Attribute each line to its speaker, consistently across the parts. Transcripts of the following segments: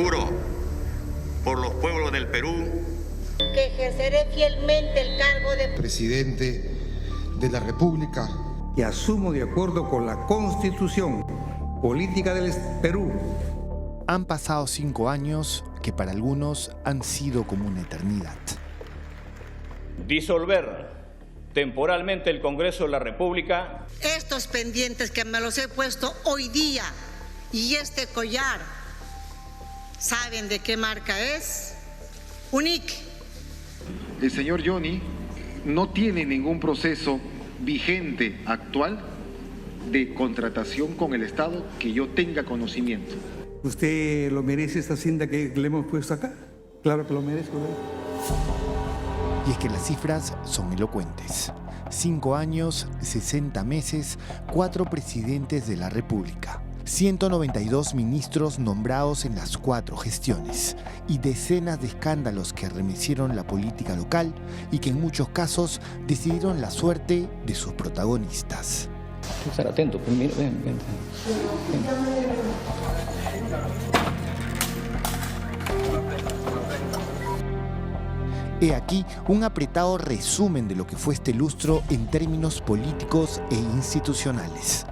Speaker 1: Juro por los pueblos del Perú
Speaker 2: que ejerceré fielmente el cargo de
Speaker 3: presidente de la República
Speaker 4: y asumo de acuerdo con la Constitución Política del Perú.
Speaker 5: Han pasado 5 años que para algunos han sido como una eternidad.
Speaker 6: Disolver temporalmente el Congreso de la República.
Speaker 2: Estos pendientes que me los he puesto hoy día y este collar, ¿saben de qué marca es? Unique.
Speaker 7: El señor Johnny no tiene ningún proceso vigente actual de contratación con el Estado que yo tenga conocimiento.
Speaker 4: ¿Usted lo merece esta hacienda que le hemos puesto acá? Claro que lo merezco, ¿no?
Speaker 5: Y es que las cifras son elocuentes. 5 años, 60 meses, 4 presidentes de la República, 192 ministros nombrados en las 4 gestiones y decenas de escándalos que arremecieron la política local y que en muchos casos decidieron la suerte de sus protagonistas.
Speaker 8: Estar atento, pues mira, ven.
Speaker 5: He aquí un apretado resumen de lo que fue este lustro en términos políticos e institucionales.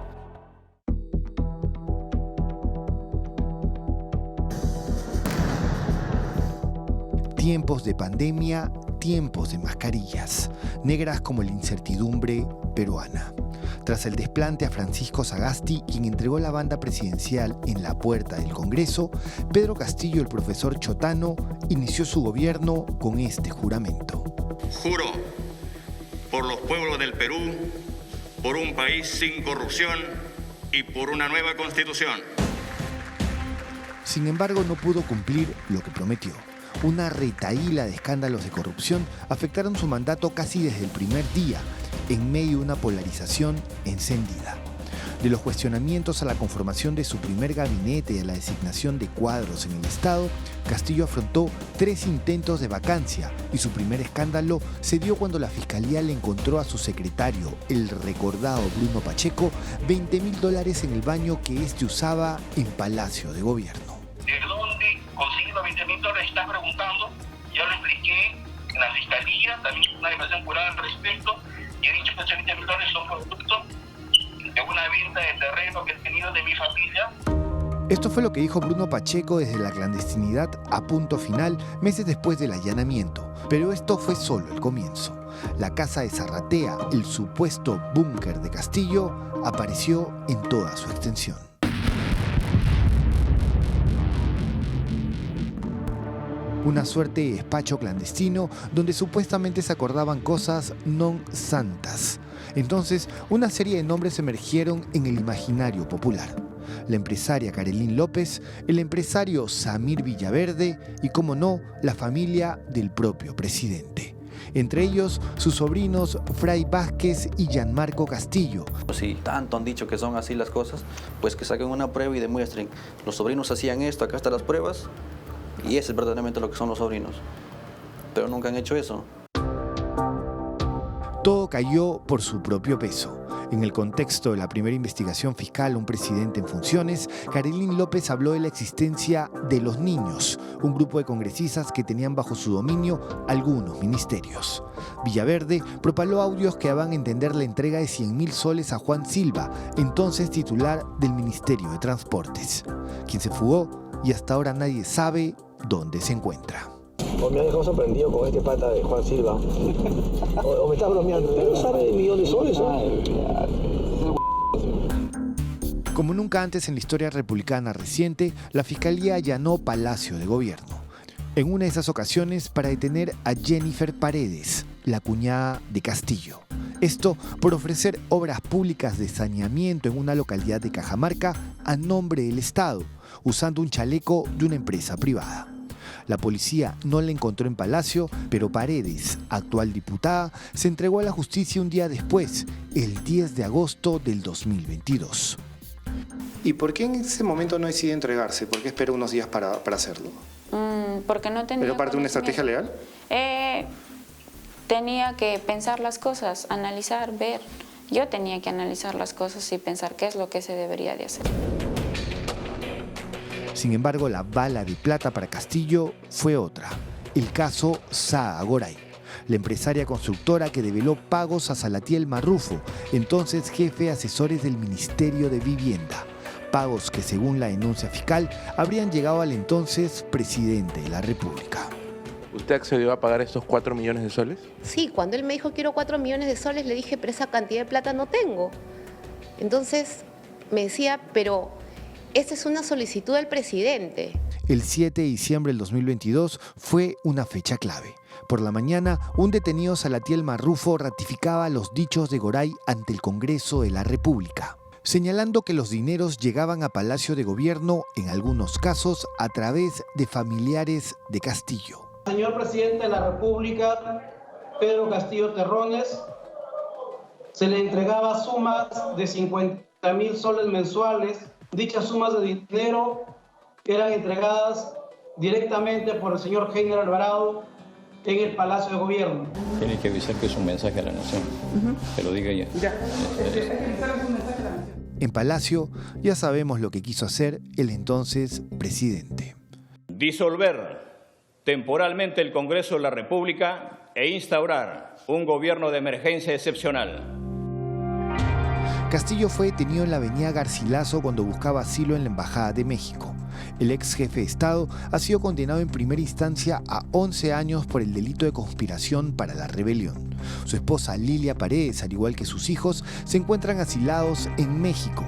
Speaker 5: Tiempos de pandemia, tiempos de mascarillas, negras como la incertidumbre peruana. Tras el desplante a Francisco Sagasti, quien entregó la banda presidencial en la puerta del Congreso, Pedro Castillo, el profesor chotano, inició su gobierno con este juramento.
Speaker 1: Juro por los pueblos del Perú, por un país sin corrupción y por una nueva constitución.
Speaker 5: Sin embargo, no pudo cumplir lo que prometió. Una retahíla de escándalos de corrupción afectaron su mandato casi desde el primer día, en medio de una polarización encendida. De los cuestionamientos a la conformación de su primer gabinete y a la designación de cuadros en el Estado, Castillo afrontó 3 intentos de vacancia y su primer escándalo se dio cuando la Fiscalía le encontró a su secretario, el recordado Bruno Pacheco, $20.000 en el baño que éste usaba en Palacio de Gobierno.
Speaker 9: ¿De dónde consigue los $20.000? Está preguntando. Ya lo expliqué en la Fiscalía, también una declaración jurada al respecto. Y he dicho que esos $20.000 son producto de una venta de terreno que he tenido de mi familia.
Speaker 5: Esto fue lo que dijo Bruno Pacheco desde la clandestinidad a punto final, meses después del allanamiento. Pero esto fue solo el comienzo. La casa de Zarratea, el supuesto búnker de Castillo, apareció en toda su extensión. Una suerte de despacho clandestino donde supuestamente se acordaban cosas non santas. Entonces, una serie de nombres emergieron en el imaginario popular. La empresaria Carolyn López, el empresario Samir Villaverde y, como no, la familia del propio presidente. Entre ellos, sus sobrinos Fray Vázquez y Gianmarco Castillo.
Speaker 8: Si tanto han dicho que son así las cosas, pues que saquen una prueba y demuestren. Los sobrinos hacían esto, acá están las pruebas. Y eso es verdaderamente lo que son los sobrinos. Pero nunca han hecho eso.
Speaker 5: Todo cayó por su propio peso. En el contexto de la primera investigación fiscal a un presidente en funciones, Carolyn López habló de la existencia de los niños, un grupo de congresistas que tenían bajo su dominio algunos ministerios. Villaverde propaló audios que daban a entender la entrega de 100.000 soles a Juan Silva, entonces titular del Ministerio de Transportes, quien se fugó y hasta ahora nadie sabe dónde se encuentra.
Speaker 10: O me ha dejado sorprendido con este pata de Juan Silva. O me está bromeando. Pero sabe de millones de soles, ¿no?
Speaker 5: Como nunca antes en la historia republicana reciente, la Fiscalía allanó Palacio de Gobierno. En una de esas ocasiones para detener a Jennifer Paredes, la cuñada de Castillo. Esto por ofrecer obras públicas de saneamiento en una localidad de Cajamarca a nombre del Estado, usando un chaleco de una empresa privada. La policía no la encontró en Palacio, pero Paredes, actual diputada, se entregó a la justicia un día después, el 10 de agosto del 2022.
Speaker 11: ¿Y por qué en ese momento no decide entregarse? ¿Por qué espera unos días para hacerlo?
Speaker 12: Porque no tenía.
Speaker 11: ¿Pero parte de una estrategia legal?
Speaker 12: Tenía que pensar las cosas, analizar, ver. Yo tenía que analizar las cosas y pensar qué es lo que se debería de hacer.
Speaker 5: Sin embargo, la bala de plata para Castillo fue otra, el caso Saha Goray, la empresaria constructora que develó pagos a Salatiel Marrufo, entonces jefe de asesores del Ministerio de Vivienda. Pagos que, según la denuncia fiscal, habrían llegado al entonces presidente de la República.
Speaker 13: ¿Usted accedió a pagar estos 4 millones de soles?
Speaker 14: Sí, cuando él me dijo quiero 4 millones de soles, le dije, pero esa cantidad de plata no tengo. Entonces me decía, pero esta es una solicitud del presidente.
Speaker 5: El 7 de diciembre del 2022 fue una fecha clave. Por la mañana, un detenido Salatiel Marrufo ratificaba los dichos de Goray ante el Congreso de la República, señalando que los dineros llegaban a Palacio de Gobierno, en algunos casos, a través de familiares de Castillo.
Speaker 15: Señor presidente de la República, Pedro Castillo Terrones, se le entregaba sumas de 50.000 soles mensuales. Dichas sumas de dinero eran entregadas directamente por el señor Heiner Alvarado en el Palacio de Gobierno.
Speaker 6: Tiene que avisar que es un mensaje a la nación. Que lo diga ella.
Speaker 5: En Palacio ya sabemos lo que quiso hacer el entonces presidente.
Speaker 6: Disolver temporalmente el Congreso de la República e instaurar un gobierno de emergencia excepcional.
Speaker 5: Castillo fue detenido en la avenida Garcilaso cuando buscaba asilo en la Embajada de México. El ex jefe de Estado ha sido condenado en primera instancia a 11 años por el delito de conspiración para la rebelión. Su esposa Lilia Paredes, al igual que sus hijos, se encuentran asilados en México.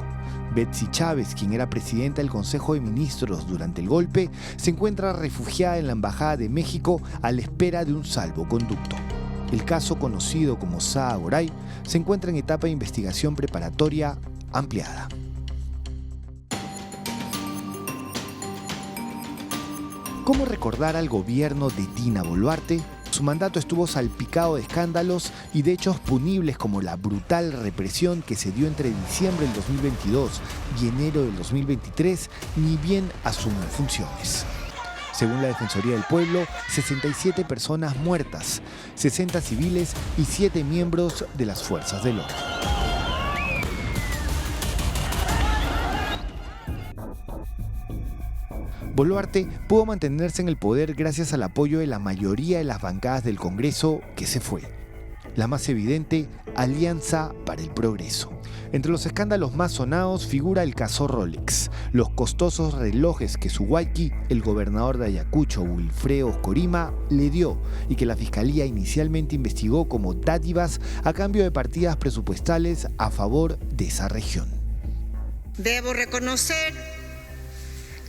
Speaker 5: Betsy Chávez, quien era presidenta del Consejo de Ministros durante el golpe, se encuentra refugiada en la Embajada de México a la espera de un salvoconducto. El caso, conocido como Saha Goray, se encuentra en etapa de investigación preparatoria ampliada. ¿Cómo recordar al gobierno de Dina Boluarte? Su mandato estuvo salpicado de escándalos y de hechos punibles como la brutal represión que se dio entre diciembre del 2022 y enero del 2023, ni bien asumió funciones. Según la Defensoría del Pueblo, 67 personas muertas, 60 civiles y 7 miembros de las fuerzas del orden. Boluarte pudo mantenerse en el poder gracias al apoyo de la mayoría de las bancadas del Congreso que se fue. La más evidente, Alianza para el Progreso. Entre los escándalos más sonados figura el caso Rolex, los costosos relojes que Suwayki, el gobernador de Ayacucho, Wilfredo Oscorima, le dio y que la Fiscalía inicialmente investigó como dádivas a cambio de partidas presupuestales a favor de esa región.
Speaker 2: Debo reconocer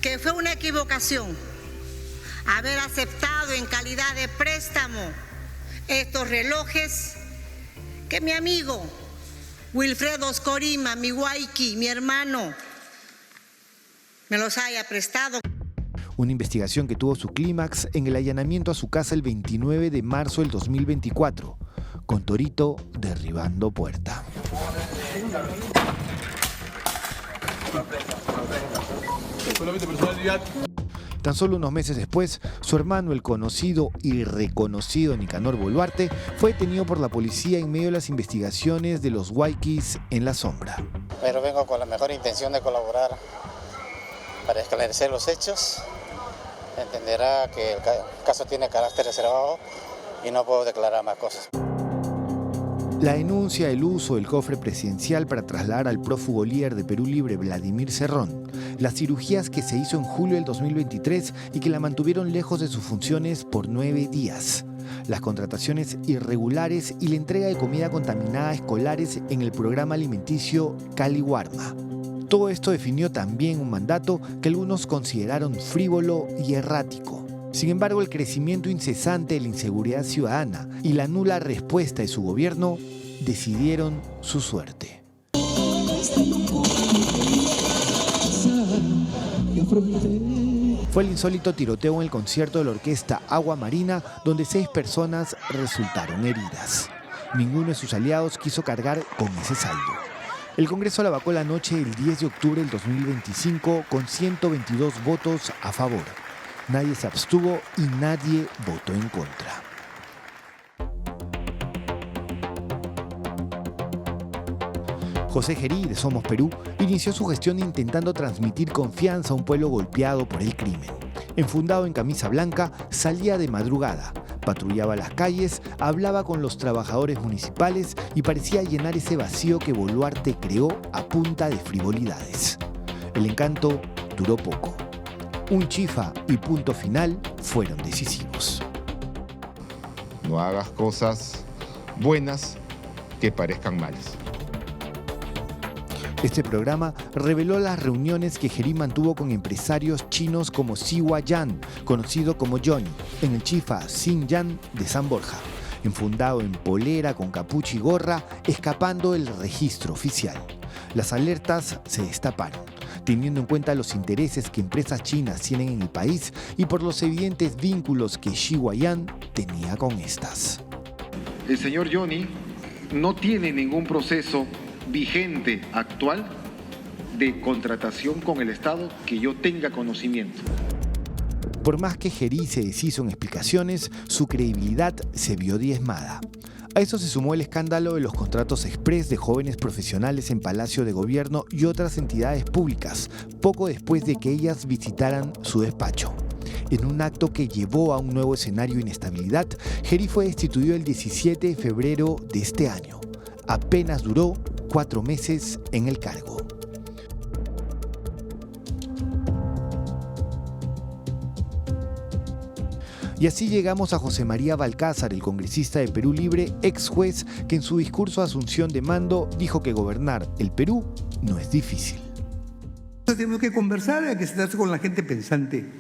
Speaker 2: que fue una equivocación haber aceptado en calidad de préstamo estos relojes que mi amigo Wilfredo Oscorima, mi Huayqui, mi hermano, me los haya prestado.
Speaker 5: Una investigación que tuvo su clímax en el allanamiento a su casa el 29 de marzo del 2024, con Torito derribando puerta. Tan solo unos meses después, su hermano, el conocido y reconocido Nicanor Boluarte, fue detenido por la policía en medio de las investigaciones de los Huayquis en la sombra.
Speaker 16: Pero vengo con la mejor intención de colaborar para esclarecer los hechos. Entenderá que el caso tiene carácter reservado y no puedo declarar más cosas.
Speaker 5: La denuncia del uso del cofre presidencial para trasladar al prófugo líder de Perú Libre, Vladimir Cerrón, las cirugías que se hizo en julio del 2023 y que la mantuvieron lejos de sus funciones por 9 días, las contrataciones irregulares y la entrega de comida contaminada a escolares en el programa alimenticio Cali Warma. Todo esto definió también un mandato que algunos consideraron frívolo y errático. Sin embargo, el crecimiento incesante de la inseguridad ciudadana y la nula respuesta de su gobierno decidieron su suerte. Fue el insólito tiroteo en el concierto de la orquesta Agua Marina, donde 6 personas resultaron heridas. Ninguno de sus aliados quiso cargar con ese saldo. El Congreso la vacó la noche del 10 de octubre del 2025 con 122 votos a favor. Nadie se abstuvo y nadie votó en contra. José Gerí, de Somos Perú, inició su gestión intentando transmitir confianza a un pueblo golpeado por el crimen. Enfundado en camisa blanca, salía de madrugada, patrullaba las calles, hablaba con los trabajadores municipales y parecía llenar ese vacío que Boluarte creó a punta de frivolidades. El encanto duró poco. Un chifa y punto final fueron decisivos.
Speaker 3: No hagas cosas buenas que parezcan malas.
Speaker 5: Este programa reveló las reuniones que Gerí mantuvo con empresarios chinos como Siwa Yan, conocido como Johnny, en el chifa Xinjiang de San Borja, enfundado en polera con capucha y gorra, escapando del registro oficial. Las alertas se destaparon, teniendo en cuenta los intereses que empresas chinas tienen en el país y por los evidentes vínculos que Siwa Yan tenía con estas.
Speaker 7: El señor Johnny no tiene ningún proceso vigente actual de contratación con el Estado que yo tenga conocimiento.
Speaker 5: Por más que Gerí se deshizo en explicaciones, su credibilidad se vio diezmada. A eso se sumó el escándalo de los contratos express de jóvenes profesionales en Palacio de Gobierno y otras entidades públicas, poco después de que ellas visitaran su despacho. En un acto que llevó a un nuevo escenario de inestabilidad, Gerí fue destituido el 17 de febrero de este año. Apenas duró 4 meses en el cargo. Y así llegamos a José María Balcázar, el congresista de Perú Libre, ex juez, que en su discurso de asunción de mando dijo que gobernar el Perú no es difícil.
Speaker 4: Tenemos que conversar, hay que sentarse con la gente pensante.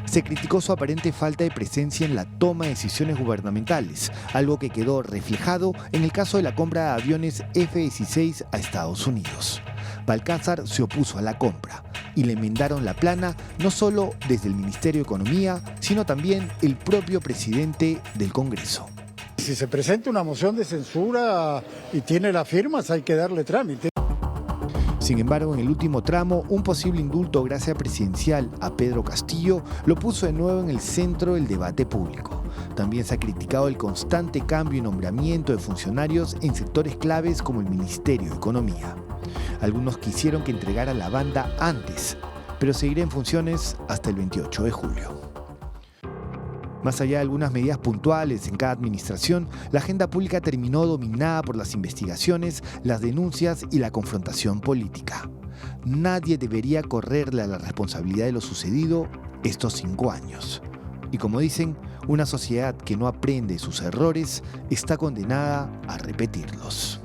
Speaker 5: Se criticó su aparente falta de presencia en la toma de decisiones gubernamentales, algo que quedó reflejado en el caso de la compra de aviones F-16 a Estados Unidos. Balcázar se opuso a la compra y le enmendaron la plana no solo desde el Ministerio de Economía, sino también el propio presidente del Congreso.
Speaker 17: Si se presenta una moción de censura y tiene las firmas, hay que darle trámite.
Speaker 5: Sin embargo, en el último tramo, un posible indulto gracia presidencial a Pedro Castillo lo puso de nuevo en el centro del debate público. También se ha criticado el constante cambio y nombramiento de funcionarios en sectores claves como el Ministerio de Economía. Algunos quisieron que entregara la banda antes, pero seguirá en funciones hasta el 28 de julio. Más allá de algunas medidas puntuales en cada administración, la agenda pública terminó dominada por las investigaciones, las denuncias y la confrontación política. Nadie debería correrle a la responsabilidad de lo sucedido estos 5 años. Y como dicen, una sociedad que no aprende sus errores está condenada a repetirlos.